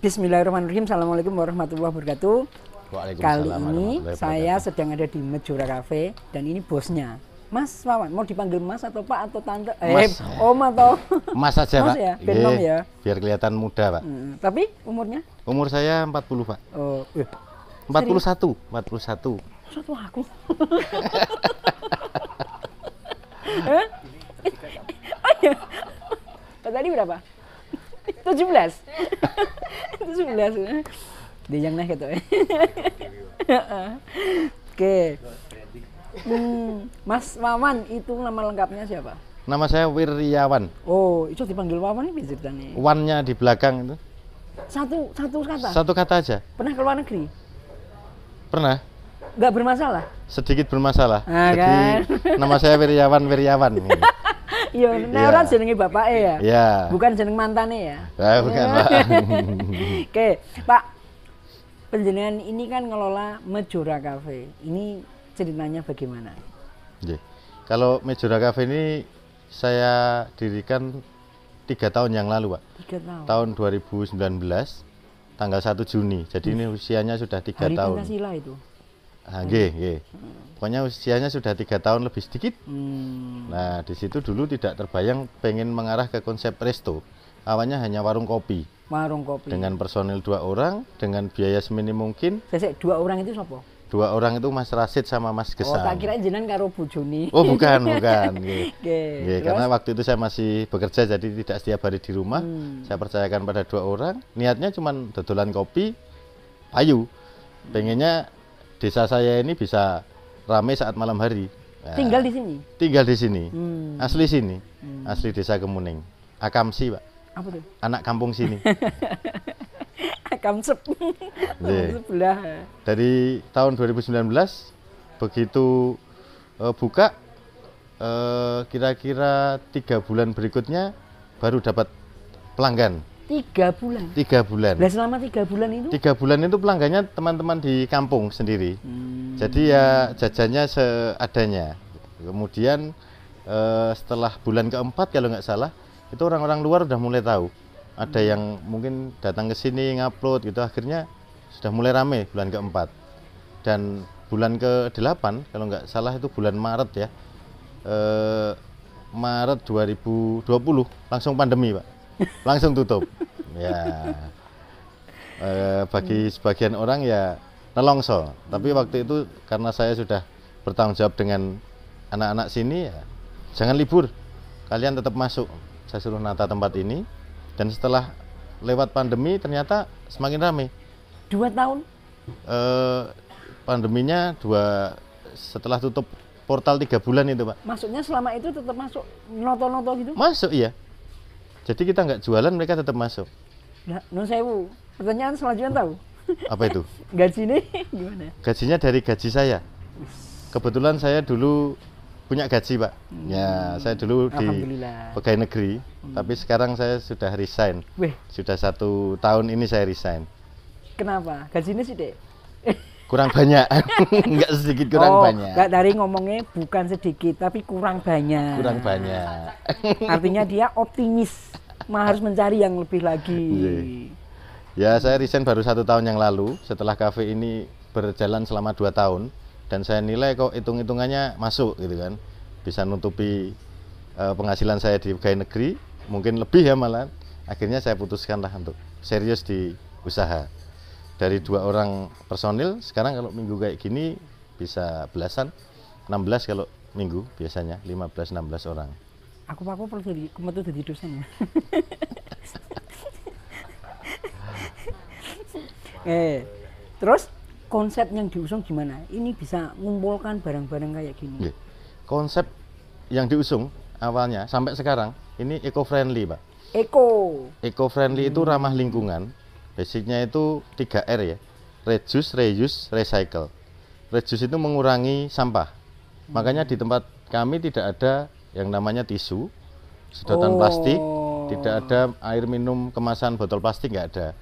Bismillahirrahmanirrahim. Assalamualaikum warahmatullahi wabarakatuh. Kali ini saya sedang ada di Mejora Cafe dan ini bosnya. Mas Wawan, mau dipanggil Mas atau Pak atau Tante? Om atau Mas aja, Mas Pak. Ya? Benom ya. Biar kelihatan muda, Pak. Tapi umurnya? Umur saya 40, Pak. Oh, 41. Satu aku. Oh iya. Tadi berapa? 17. 17. Dia yang naik gitu. Oke. Mas Wawan itu nama lengkapnya siapa? Nama saya Wiryawan. Oh, itu dipanggil Wawan ini ceritanya. Wan-nya di belakang itu. Satu kata. Satu kata aja. Pernah ke luar negeri? Pernah. Nggak bermasalah? Sedikit bermasalah. Nah, jadi kan? nama saya Wiryawan. Iya, nah orang jenenge bapaknya ya? Iya. Bukan jeneng mantannya ya? Bukan, Pak. Oke, Pak. Penjenengan ini kan ngelola Mejora Cafe. Ini ceritanya bagaimana? Oke. Kalau Mejora Cafe ini saya dirikan 3 tahun yang lalu, Pak. 3 tahun. Tahun 2019, tanggal 1 Juni. Jadi ini usianya sudah 3 Hari tahun. Pancasila itu? Nggih. Pokoknya usianya sudah 3 tahun lebih sedikit. Hmm. Nah, di situ dulu tidak terbayang pengen mengarah ke konsep resto. Awalnya hanya warung kopi. Warung kopi. Dengan personil 2 orang, dengan biaya seminim mungkin. Sesek 2 orang itu siapa? 2 orang itu Mas Rasid sama Mas Gesang. Oh, tak kira jenengan karo bojone. Oh, bukan. Nggih. Oke. Karena waktu itu saya masih bekerja, jadi tidak setiap hari di rumah. Saya percayakan pada 2 orang. Niatnya cuma dodolan kopi, payu. Pengennya desa saya ini bisa ramai saat malam hari. Nah, Tinggal di sini? Tinggal di sini. Asli sini. Asli Desa Kemuning. Akamsi, Pak. Apa tuh? Anak kampung sini. Kamsep. Sebelah. Dari tahun 2019 begitu buka kira-kira 3 bulan berikutnya baru dapat pelanggan. 3 bulan. 3 bulan. Nah, selama 3 bulan itu? 3 bulan itu pelanggannya teman-teman di kampung sendiri. Jadi ya jajannya seadanya. Kemudian setelah bulan keempat kalau nggak salah, itu orang-orang luar udah mulai tahu. Ada yang mungkin datang ke sini ngupload gitu, akhirnya sudah mulai rame bulan keempat. Dan bulan ke-8 kalau nggak salah itu bulan Maret ya. Maret 2020 langsung pandemi, Pak. Langsung tutup. Ya. Bagi sebagian orang ya nelongso. Tapi waktu itu karena saya sudah bertanggung jawab dengan anak-anak sini ya, jangan libur. Kalian tetap masuk. Saya suruh nata tempat ini. Dan setelah lewat pandemi ternyata semakin ramai. 2 tahun? Pandeminya setelah tutup portal 3 bulan itu, Pak. Maksudnya selama itu tetap masuk noto-noto gitu? Masuk, iya. Jadi kita nggak jualan, mereka tetap masuk. Nah, nun sewu. Pertanyaan selanjutnya tahu? Apa itu? Gajinya gimana? Gajinya dari gaji saya. Kebetulan saya dulu punya gaji, Pak. Ya, saya dulu di pegawai negeri, tapi sekarang saya sudah resign. Weh. Sudah 1 tahun ini saya resign. Kenapa? Gajinya sih, Dek? Kurang banyak. Enggak sedikit, kurang banyak. Enggak, dari ngomongnya bukan sedikit, tapi kurang banyak. Kurang banyak. Artinya dia optimis, harus mencari yang lebih lagi. Ya, saya resign baru 1 tahun yang lalu, setelah kafe ini berjalan selama 2 tahun. Dan saya nilai kok hitung-hitungannya masuk gitu kan, bisa nutupi penghasilan saya di pegawai negeri, mungkin lebih ya malah. Akhirnya saya putuskanlah untuk serius di usaha. Dari 2 orang personil, sekarang kalau minggu kayak gini bisa belasan, 16 kalau minggu biasanya, 15-16 orang. Aku perlu jadi dosen. Terus konsep yang diusung gimana? Ini bisa mengumpulkan barang-barang kayak gini. Konsep yang diusung awalnya sampai sekarang ini eco-friendly, Pak. Eco-friendly itu ramah lingkungan. Basicnya itu 3R ya. Reduce, reuse, recycle. Reduce itu mengurangi sampah. Makanya di tempat kami tidak ada yang namanya tisu, sedotan plastik, tidak ada air minum kemasan botol plastik, nggak ada.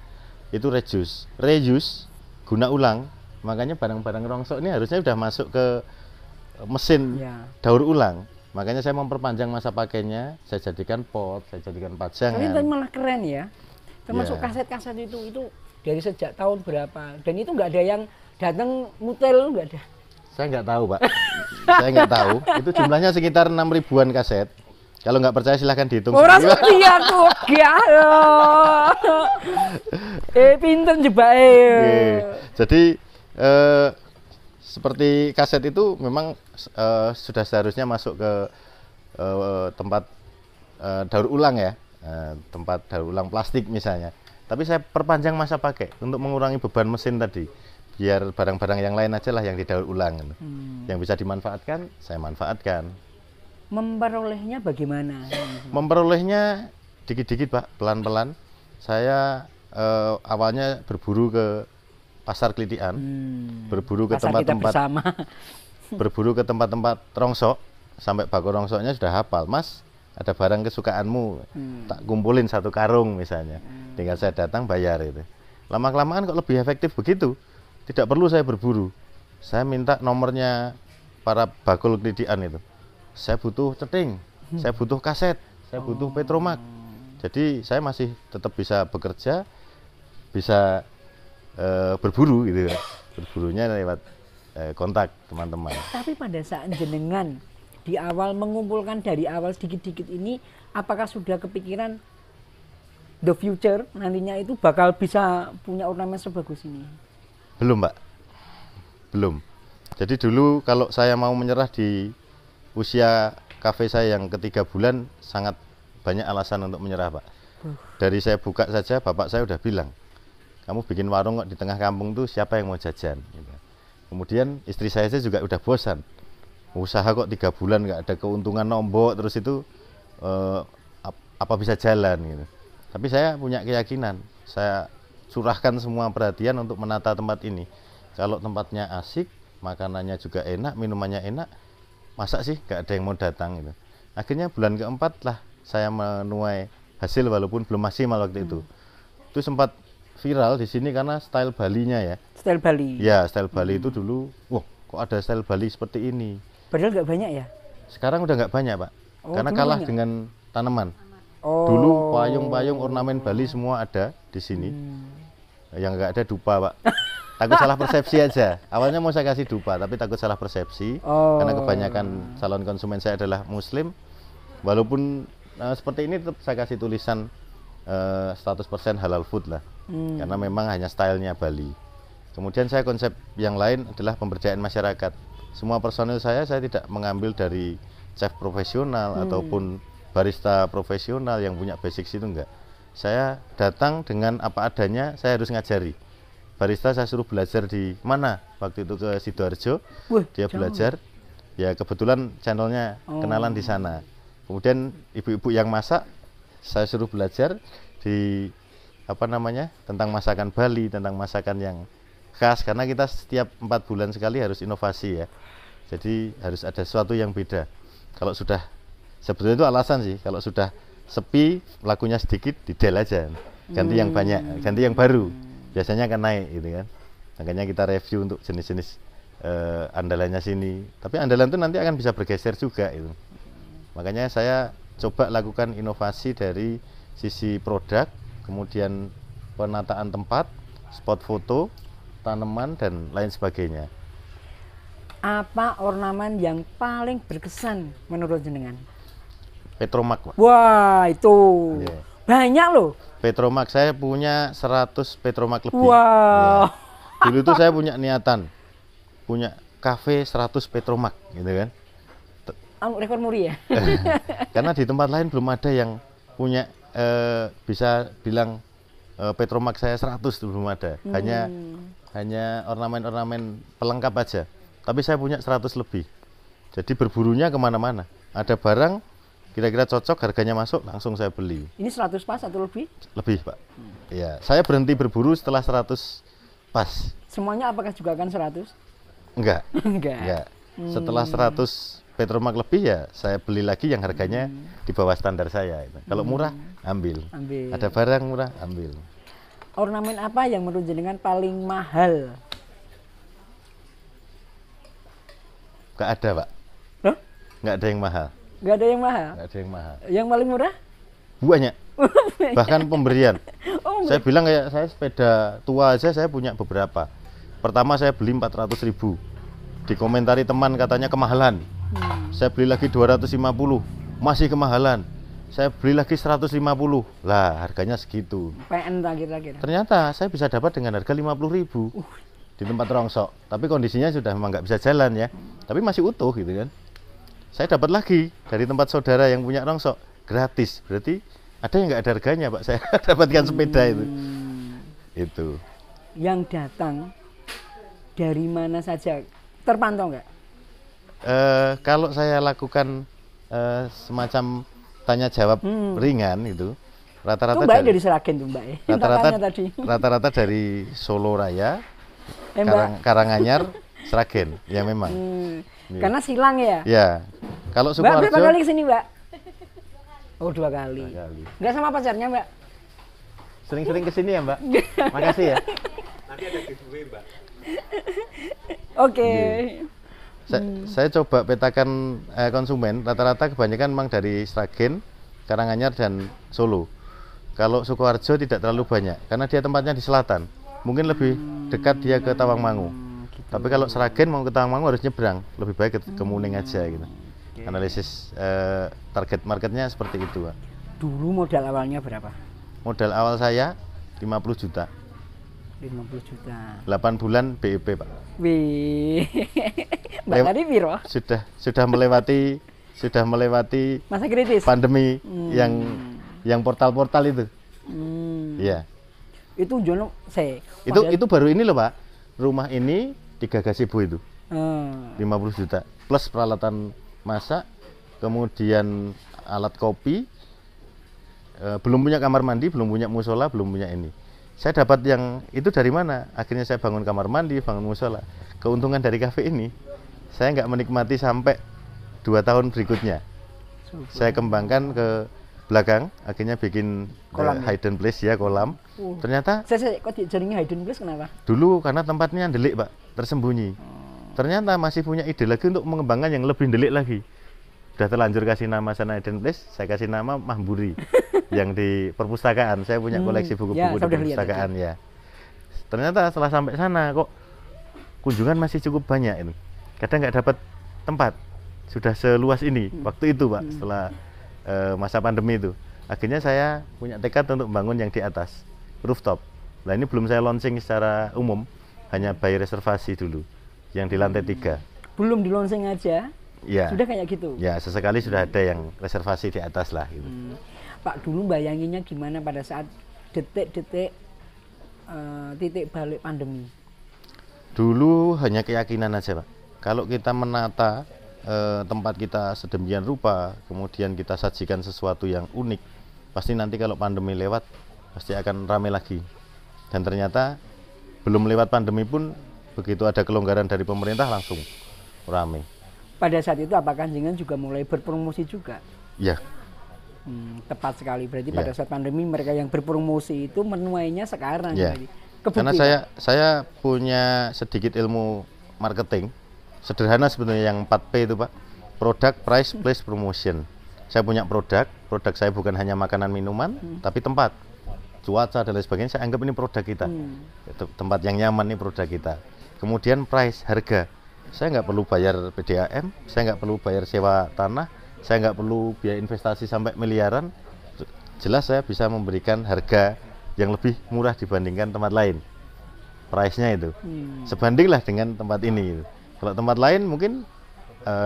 Itu reduce. Reuse, guna ulang. Makanya barang-barang rongsok ini harusnya sudah masuk ke mesin daur ulang. Makanya saya memperpanjang masa pakainya, saya jadikan pot, saya jadikan pajangan. Tapi malah keren ya. Termasuk kaset-kaset itu dari sejak tahun berapa? Dan itu nggak ada yang datang mutel, nggak ada? Saya nggak tahu, Pak. Saya nggak tahu. Itu jumlahnya sekitar 6 ribuan kaset. Kalau nggak percaya silahkan dihitung. Orang seperti aku, pinter juga. Jadi seperti kaset itu memang sudah seharusnya masuk ke tempat daur ulang ya, tempat daur ulang plastik misalnya. Tapi saya perpanjang masa pakai untuk mengurangi beban mesin tadi, biar barang-barang yang lain aja lah yang didaur ulang. Yang bisa dimanfaatkan, saya manfaatkan. Memperolehnya bagaimana? Memperolehnya dikit-dikit, Pak, pelan-pelan. Saya awalnya berburu ke pasar Klitian, berburu ke tempat-tempat berburu ke tempat-tempat rongsok, sampai bako rongsoknya sudah hafal. Mas, ada barang kesukaanmu, tak kumpulin 1 karung misalnya. Tinggal saya datang bayar itu. Lama-kelamaan kok lebih efektif begitu. Tidak perlu saya berburu. Saya minta nomornya para bakul Klitian itu. Saya butuh ceting, saya butuh kaset, saya butuh Petromak. Jadi saya masih tetap bisa bekerja, bisa berburu gitu. Berburunya lewat kontak teman-teman. Tapi pada saat jenengan di awal mengumpulkan dari awal sedikit-sedikit ini, apakah sudah kepikiran the future nantinya itu bakal bisa punya ornamen sebagus ini? Belum, Pak. Belum. Jadi dulu kalau saya mau menyerah di usia kafe saya yang ke-3 bulan, sangat banyak alasan untuk menyerah, Pak. Dari saya buka saja, bapak saya udah bilang, kamu bikin warung kok di tengah kampung tuh siapa yang mau jajan? Gitu. Kemudian istri saya juga udah bosan. Usaha kok 3 bulan nggak ada keuntungan, nombok terus itu apa bisa jalan gitu. Tapi saya punya keyakinan, saya curahkan semua perhatian untuk menata tempat ini. Kalau tempatnya asik, makanannya juga enak, minumannya enak, masa sih gak ada yang mau datang gitu. Akhirnya bulan ke-4 lah saya menuai hasil walaupun belum maksimal waktu itu. Itu sempat viral di sini karena style Balinya ya. Style Bali. Ya, style Bali itu dulu, wah kok ada style Bali seperti ini. Padahal nggak banyak ya? Sekarang udah nggak banyak, Pak. Karena kalah banyak dengan tanaman. Dulu payung-payung ornamen Bali semua ada di sini. Yang nggak ada dupa, Pak. Takut salah persepsi aja. Awalnya mau saya kasih dupa, tapi takut salah persepsi. Karena kebanyakan calon konsumen saya adalah Muslim. Walaupun seperti ini tetap saya kasih tulisan 100% halal food lah. Karena memang hanya stylenya Bali. Kemudian saya konsep yang lain adalah pemberdayaan masyarakat. Semua personil saya tidak mengambil dari chef profesional ataupun barista profesional yang punya basic itu enggak. Saya datang dengan apa adanya, saya harus ngajari. Barista saya suruh belajar di mana? Waktu itu ke Sidoarjo, dia belajar. Ya kebetulan channelnya kenalan di sana. Kemudian ibu-ibu yang masak, saya suruh belajar di tentang masakan Bali, tentang masakan yang khas. Karena kita setiap 4 bulan sekali harus inovasi ya. Jadi harus ada sesuatu yang beda. Kalau sudah, sebetulnya itu alasan sih, kalau sudah sepi, lakunya sedikit, didel aja. Ganti yang banyak, ganti yang baru. Biasanya akan naik gitu kan. Makanya kita review untuk jenis-jenis andalannya sini. Tapi andalan itu nanti akan bisa bergeser juga itu. Makanya saya coba lakukan inovasi dari sisi produk, kemudian penataan tempat, spot foto, tanaman dan lain sebagainya. Apa ornamen yang paling berkesan menurut jenengan? Petromak, Pak. Wah, itu banyak loh. Petromak saya punya 100 Petromak lebih. Wow. Ya. Dulu itu saya punya niatan, punya kafe 100 Petromak, gitu kan? Rekor muri ya. Karena di tempat lain belum ada yang punya bisa bilang Petromak saya 100 itu belum ada. Hanya ornamen-ornamen pelengkap aja. Tapi saya punya 100 lebih. Jadi berburunya kemana-mana. Ada barang kira-kira cocok, harganya masuk, langsung saya beli. Ini 100 pas atau lebih? Lebih, Pak. Ya, saya berhenti berburu setelah 100 pas. Semuanya apakah juga akan 100? Enggak. Enggak. Setelah 100 Petromak lebih ya saya beli lagi yang harganya di bawah standar saya. Kalau murah, ambil. Ada barang murah, ambil. Ornamen apa yang menurut jenengan paling mahal? Enggak ada, Pak. Hah? Enggak ada yang mahal. Enggak ada yang mahal? Enggak ada yang mahal. Yang paling murah? Banyak. Bahkan pemberian. Oh, saya bilang kayak saya sepeda tua aja saya punya beberapa. Pertama saya beli 400.000. Dikomentari teman katanya kemahalan. Saya beli lagi 250, masih kemahalan. Saya beli lagi 150. Lah, harganya segitu. PN terakhir. Ternyata saya bisa dapat dengan harga 50.000 di tempat rongsok. Tapi kondisinya sudah memang nggak bisa jalan ya. Tapi masih utuh gitu kan. Saya dapat lagi dari tempat saudara yang punya rongsok gratis. Berarti ada yang nggak ada harganya, Pak. Saya dapatkan sepeda itu. Itu. Yang datang dari mana saja? Terpantau nggak? Kalau saya lakukan semacam tanya jawab ringan itu, rata-rata dari Sragen tuh Mbak. Rata-rata dari Solo Raya, Karanganyar, Sragen, ya memang. Karena silang ya? Ya. Kalau Sukoharjo. Mbak berapa kali kesini Mbak? Oh 2 kali. Nggak sama pacarnya Mbak? Sering-sering kesini ya Mbak. Makasih ya. Nanti ada giveaway Mbak. Oke. Saya coba petakan konsumen, rata-rata kebanyakan memang dari Sragen, Karanganyar dan Solo. Kalau Sukoharjo tidak terlalu banyak, karena dia tempatnya di selatan. Mungkin lebih dekat dia ke Tawangmangu. Gitu. Tapi kalau Sragen mau ke Tawangmangu harus nyebrang, lebih baik ke Muning aja gitu. Analisis target marketnya seperti itu, Pak. Dulu modal awalnya berapa? Modal awal saya 50 juta. 50 juta. 8 bulan BEP, Pak. Wih. Mbak tadi piro? Sudah melewati masa kritis. Pandemi yang portal-portal itu. Iya. Itu Jono Itu baru ini loh, Pak. Rumah ini digagas Ibu itu. 50 juta plus peralatan masak, kemudian alat kopi. Belum punya kamar mandi, belum punya musola, belum punya ini. Saya dapat yang itu dari mana? Akhirnya saya bangun kamar mandi, bangun musola. Keuntungan dari kafe ini, saya nggak menikmati sampai 2 tahun berikutnya. Saya kembangkan ke belakang, akhirnya bikin kolam, hidden place ya, kolam. Ternyata saya kok jaringnya hidden place kenapa? Dulu karena tempatnya delik, Pak, tersembunyi. Ternyata masih punya ide lagi untuk mengembangkan yang lebih delik lagi. Sudah terlanjur kasih nama sana hidden place, saya kasih nama Mahburi. Yang di perpustakaan, saya punya koleksi buku-buku di perpustakaan ya. Ternyata setelah sampai sana kok kunjungan masih cukup banyak ini. Kadang nggak dapat tempat, sudah seluas ini waktu itu Pak, setelah masa pandemi itu. Akhirnya saya punya tekad untuk bangun yang di atas, rooftop. Nah ini belum saya launching secara umum, hanya by reservasi dulu, yang di lantai 3. Belum di launching aja? Ya. Sudah kayak gitu? Ya, sesekali sudah ada yang reservasi di atas lah gitu. Pak, dulu bayanginnya gimana pada saat detik-detik titik balik pandemi? Dulu hanya keyakinan aja Pak. Kalau kita menata tempat kita sedemikian rupa, kemudian kita sajikan sesuatu yang unik, pasti nanti kalau pandemi lewat, pasti akan ramai lagi. Dan ternyata belum lewat pandemi pun, begitu ada kelonggaran dari pemerintah langsung ramai. Pada saat itu apakah jenengan juga mulai berpromosi juga? Ya. Tepat sekali, berarti pada saat pandemi mereka yang berpromosi itu menuainya sekarang. Ya. Karena saya punya sedikit ilmu marketing, sederhana sebenarnya yang 4P itu Pak, product, price, place, promotion. Saya punya produk saya bukan hanya makanan minuman, tapi tempat, cuaca dan lain sebagainya, saya anggap ini produk kita. Tempat yang nyaman ini produk kita. Kemudian price, harga, saya nggak perlu bayar PDAM, saya nggak perlu bayar sewa tanah, saya nggak perlu biaya investasi sampai miliaran. Jelas saya bisa memberikan harga yang lebih murah dibandingkan tempat lain. Price-nya itu sebandinglah dengan tempat ini. Kalau tempat lain mungkin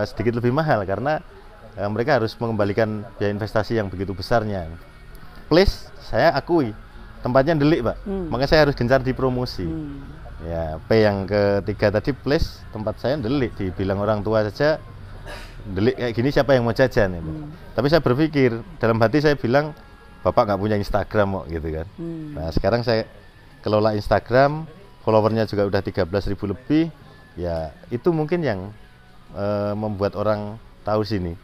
sedikit lebih mahal karena mereka harus mengembalikan biaya investasi yang begitu besarnya. Place saya akui tempatnya delik Pak, makanya saya harus gencar di promosi. Ya, P yang ketiga tadi, place, tempat saya delik, dibilang orang tua saja delik kayak gini siapa yang mau jajan itu. Tapi saya berpikir dalam hati, saya bilang bapak nggak punya Instagram kok gitu kan. Nah sekarang saya kelola Instagram, followernya juga udah 13.000 lebih. Ya itu mungkin yang membuat orang tahu sini.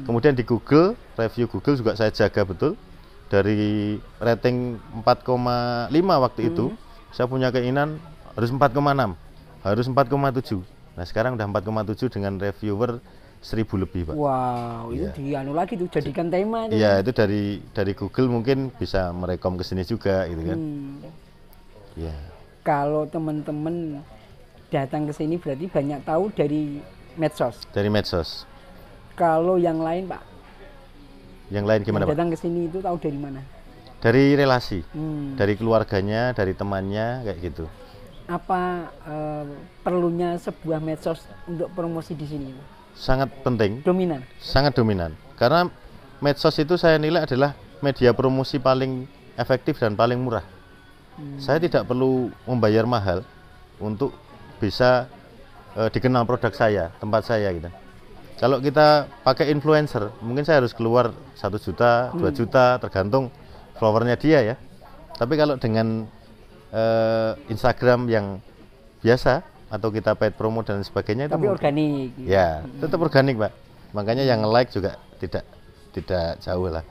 Kemudian di Google, review Google juga saya jaga betul. Dari rating 4,5 waktu itu, saya punya keinginan harus 4,6, harus 4,7. Nah sekarang udah 4,7 dengan reviewer 1000 lebih, Pak. Wow, itu dianu lagi tuh, jadikan tema itu. Iya, itu dari Google mungkin bisa merekom ke sini juga gitu kan. Ya. Kalau teman-teman datang ke sini berarti banyak tahu dari medsos. Dari medsos. Kalau yang lain, Pak? Yang lain gimana, Pak? Datang ke sini itu tahu dari mana? Dari relasi. Dari keluarganya, dari temannya kayak gitu. Apa perlunya sebuah medsos untuk promosi di sini? Sangat penting. Dominan. Sangat dominan. Karena medsos itu saya nilai adalah media promosi paling efektif dan paling murah. Saya tidak perlu membayar mahal untuk bisa dikenal produk saya, tempat saya gitu. Kalau kita pakai influencer, mungkin saya harus keluar 1 juta, 2 juta, tergantung followernya dia ya. Tapi kalau dengan Instagram yang biasa atau kita paid promo dan sebagainya, tapi itu organik. Ya, tetap organik, Pak. Makanya yang like juga tidak jauh lah.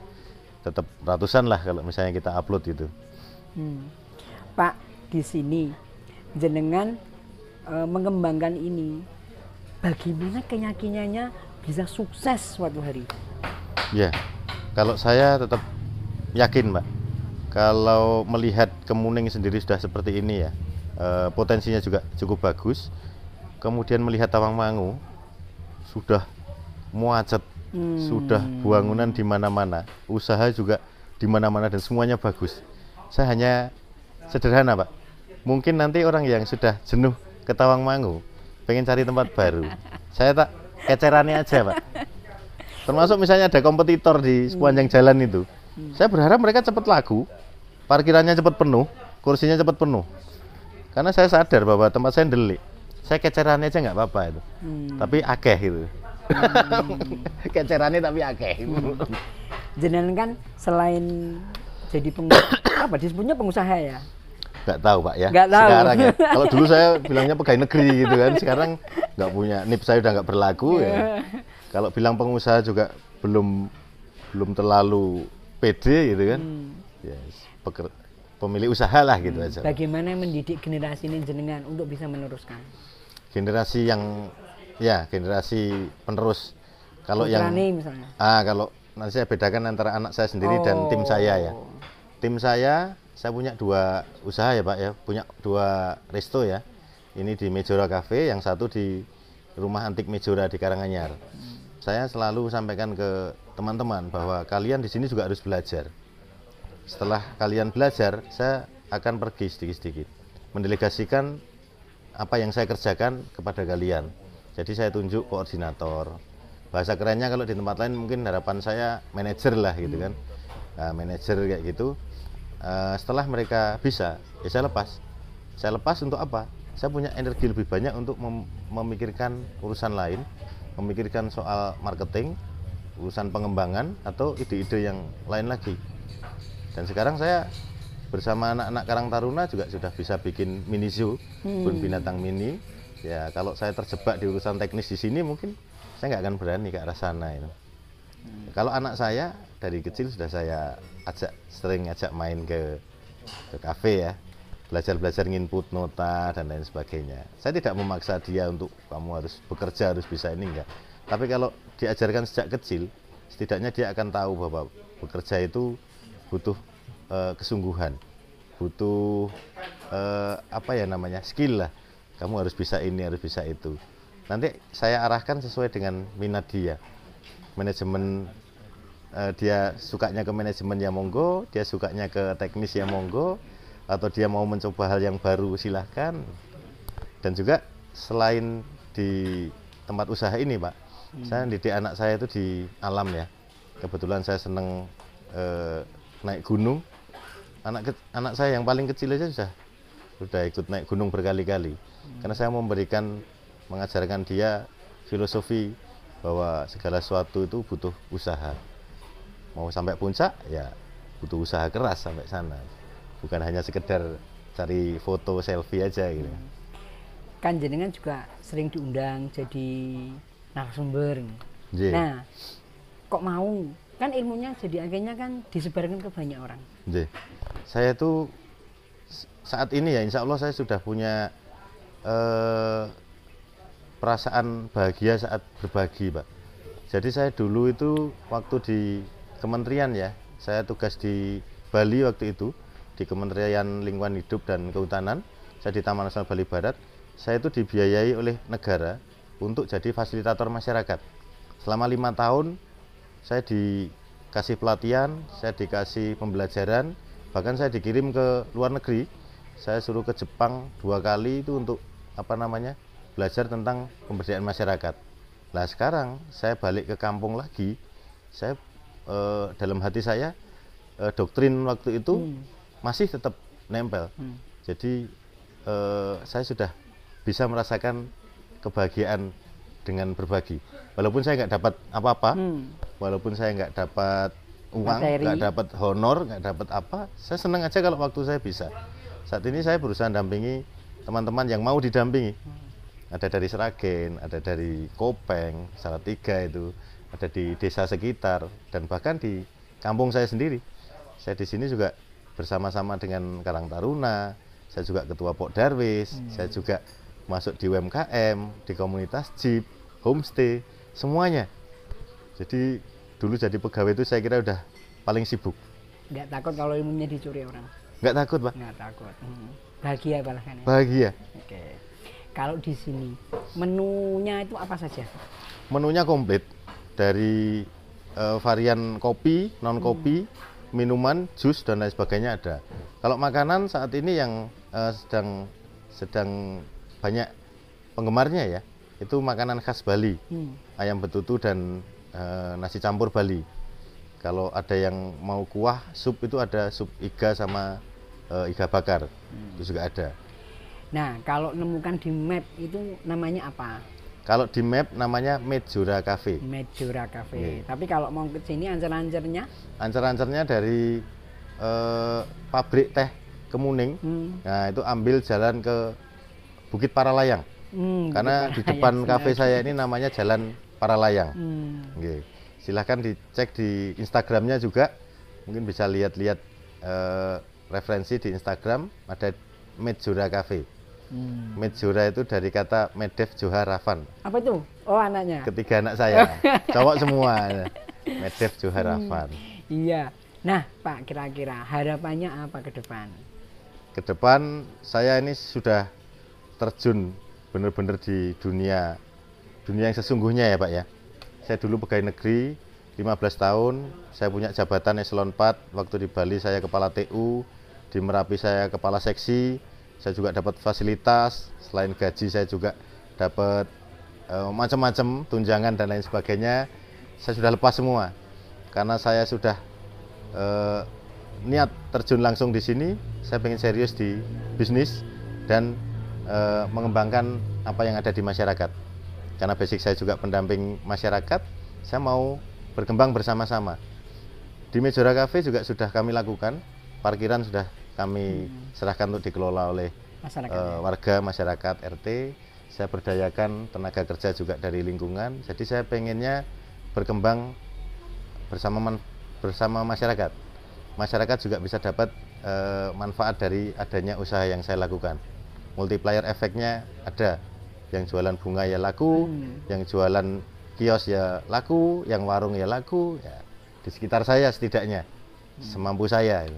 Tetap ratusan lah kalau misalnya kita upload gitu. Pak, di sini jenengan mengembangkan ini, bagaimana keyakinannya bisa sukses suatu hari? Ya, kalau saya tetap yakin, Pak. Kalau melihat Kemuning sendiri sudah seperti ini ya, potensinya juga cukup bagus. Kemudian melihat Tawangmangu sudah muacet, sudah bangunan di mana-mana, usaha juga di mana-mana dan semuanya bagus. Saya hanya sederhana, Pak. Mungkin nanti orang yang sudah jenuh ke Tawangmangu pengen cari tempat baru, saya tak kecerannya aja, Pak. Termasuk misalnya ada kompetitor di sepanjang jalan itu, saya berharap mereka cepat laku, parkirannya cepat penuh, kursinya cepat penuh. Karena saya sadar bahwa tempat saya delik, saya kecerannya aja nggak apa-apa itu, tapi akeh itu. Kecerannya tapi akeh. Jenengan kan selain jadi pengusaha, apa disebutnya pengusaha ya? Nggak tahu, Pak ya. Nggak tahu. Sekarang ya. Kalau dulu saya bilangnya pegawai negeri gitu kan. Sekarang nggak punya, NIP saya udah nggak berlaku ya. Kalau bilang pengusaha juga belum terlalu pede gitu kan. Ya, pemilik usaha lah gitu aja. Bagaimana mendidik generasi ini jenengan untuk bisa meneruskan? Generasi yang generasi penerus. Kalau misalnya. Kalau nanti saya bedakan antara anak saya sendiri dan tim saya ya. Tim saya punya 2 usaha ya, Pak ya, punya 2 resto ya. Ini di Mejora Cafe, yang satu di Rumah Antik Mejora di Karanganyar. Saya selalu sampaikan ke teman-teman bahwa kalian di sini juga harus belajar. Setelah kalian belajar, saya akan pergi sedikit-sedikit, mendelegasikan apa yang saya kerjakan kepada kalian. Jadi saya tunjuk koordinator. Bahasa kerennya kalau di tempat lain mungkin harapan saya manajer lah gitu kan. Nah, manajer kayak gitu. Setelah mereka bisa, ya saya lepas untuk apa? Saya punya energi lebih banyak untuk memikirkan urusan lain, memikirkan soal marketing, urusan pengembangan atau ide-ide yang lain lagi. Dan sekarang saya bersama anak-anak Karang Taruna juga sudah bisa bikin mini zoo, kebun binatang mini. Ya kalau saya terjebak di urusan teknis di sini mungkin saya nggak akan berani ke arah sana itu. Kalau anak saya dari kecil sudah saya sering ajak main ke kafe ya, belajar nginput nota dan lain sebagainya. Saya tidak memaksa dia untuk kamu harus bekerja, harus bisa ini, enggak. Tapi kalau diajarkan sejak kecil, setidaknya dia akan tahu bahwa bekerja itu butuh kesungguhan, butuh skill lah. Kamu harus bisa ini, harus bisa itu. Nanti saya arahkan sesuai dengan minat dia. Manajemen dia sukanya ke manajemen ya monggo, dia sukanya ke teknis ya monggo, atau dia mau mencoba hal yang baru silahkan. Dan juga selain di tempat usaha ini, Pak, saya didik anak saya itu di alam ya. Kebetulan saya seneng naik gunung. Anak saya yang paling kecil aja sudah ikut naik gunung berkali-kali. Karena saya mengajarkan dia filosofi bahwa segala sesuatu itu butuh usaha. Mau sampai puncak ya butuh usaha keras sampai sana. Bukan hanya sekedar cari foto selfie aja gitu. Kan jenengan juga sering diundang jadi narasumber. Nah, kok mau? Kan ilmunya jadi akhirnya kan disebarkan ke banyak orang. Saya tuh saat ini ya insya Allah saya sudah punya perasaan bahagia saat berbagi, Pak. Jadi saya dulu itu waktu di kementerian ya, saya tugas di Bali waktu itu, di Kementerian Lingkungan Hidup dan Kehutanan, saya di Taman Nasional Bali Barat. Saya itu dibiayai oleh negara untuk jadi fasilitator masyarakat. Selama 5 tahun saya dikasih pelatihan, saya dikasih pembelajaran, bahkan saya dikirim ke luar negeri. Saya suruh ke Jepang 2 kali itu untuk belajar tentang pemberdayaan masyarakat. Nah sekarang saya balik ke kampung lagi, saya dalam hati saya doktrin waktu itu masih tetap nempel. Jadi saya sudah bisa merasakan kebahagiaan dengan berbagi. Walaupun saya nggak dapat apa-apa, walaupun saya nggak dapat uang, nggak dapat honor, nggak dapat apa, saya senang aja kalau waktu saya bisa. Saat ini saya berusaha dampingi teman-teman yang mau didampingi. Ada dari Sragen, ada dari Kopeng, Salatiga itu, ada di desa sekitar, dan bahkan di kampung saya sendiri. Saya di sini juga bersama-sama dengan Karang Taruna, saya juga ketua Pok Darwis, saya juga masuk di UMKM, di komunitas Jeep, homestay, semuanya. Jadi dulu jadi pegawai itu saya kira udah paling sibuk. Nggak takut kalau ilmunya dicuri orang? Nggak takut, Pak. Nggak takut. Bahagia bahkan ya? Bahagia. Oke. Kalau di sini menunya itu apa saja? Menunya komplit dari varian kopi, non kopi, minuman, jus dan lain sebagainya ada. Kalau makanan saat ini yang sedang banyak penggemarnya ya, itu makanan khas Bali, ayam betutu dan nasi campur Bali. Kalau ada yang mau kuah, sup itu ada sup iga sama iga bakar, itu juga ada. Nah, kalau nemukan di map itu namanya apa? Kalau di map namanya Medjora Cafe. Medjora Cafe. Tapi kalau mau ke sini ancer-ancernya? Ancer-ancernya dari pabrik teh Kemuning. Nah, itu ambil jalan ke Bukit Paralayang. Karena di depan kafe saya ini namanya Jalan Paralayang. Silahkan dicek di Instagramnya juga. Mungkin bisa lihat-lihat referensi di Instagram, ada Medjora Cafe. Medjora itu dari kata Medef Johar Rafan. Apa itu? Oh, anaknya. Ketiga anak saya, cowok semua. Medef Johar Rafan. Iya. Nah, Pak, kira-kira harapannya apa ke depan? Ke depan saya ini sudah terjun benar-benar di dunia yang sesungguhnya ya Pak ya. Saya dulu pegawai negeri 15 tahun, saya punya jabatan eselon 4, waktu di Bali saya kepala TU, di Merapi saya kepala seksi, saya juga dapat fasilitas, selain gaji saya juga dapat macam-macam tunjangan dan lain sebagainya. Saya sudah lepas semua, karena saya sudah niat terjun langsung di sini. Saya pengen serius di bisnis dan mengembangkan apa yang ada di masyarakat. Karena basic saya juga pendamping masyarakat, saya mau berkembang bersama-sama. Di Medjora Cafe juga sudah kami lakukan, parkiran sudah kami serahkan untuk dikelola oleh warga, masyarakat, RT. Saya berdayakan tenaga kerja juga dari lingkungan. Jadi saya pengennya berkembang bersama masyarakat. Masyarakat juga bisa dapat manfaat dari adanya usaha yang saya lakukan. Multiplier efeknya ada. Yang jualan bunga ya laku, yang jualan kios ya laku, yang warung ya laku. Ya, di sekitar saya setidaknya, semampu saya.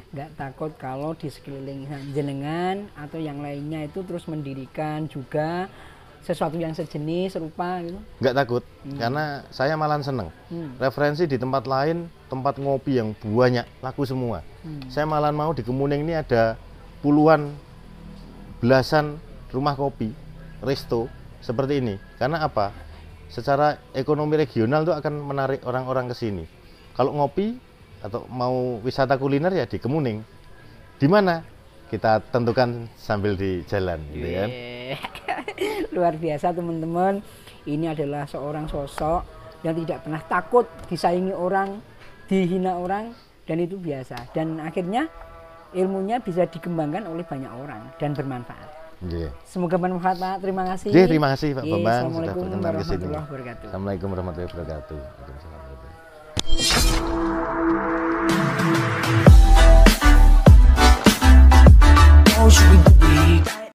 Nggak takut kalau di sekeliling jenengan atau yang lainnya itu terus mendirikan juga sesuatu yang sejenis serupa gitu? Nggak takut, karena saya malah seneng. Referensi di tempat lain, tempat ngopi yang banyak, laku semua. Saya malah mau di Kemuning ini ada puluhan, belasan rumah kopi, resto seperti ini. Karena apa? Secara ekonomi regional itu akan menarik orang-orang ke sini. Kalau ngopi atau mau wisata kuliner ya di Kemuning. Di mana? Kita tentukan sambil di jalan, gitu kan. Luar biasa teman-teman. Ini adalah seorang sosok yang tidak pernah takut disaingi orang, dihina orang, dan itu biasa. Dan akhirnya ilmunya bisa dikembangkan oleh banyak orang dan bermanfaat. Semoga bermanfaat Pak. Terima kasih. Terima kasih Pak Bambang. Assalamualaikum warahmatullahi wabarakatuh. Assalamualaikum warahmatullahi wabarakatuh. Should we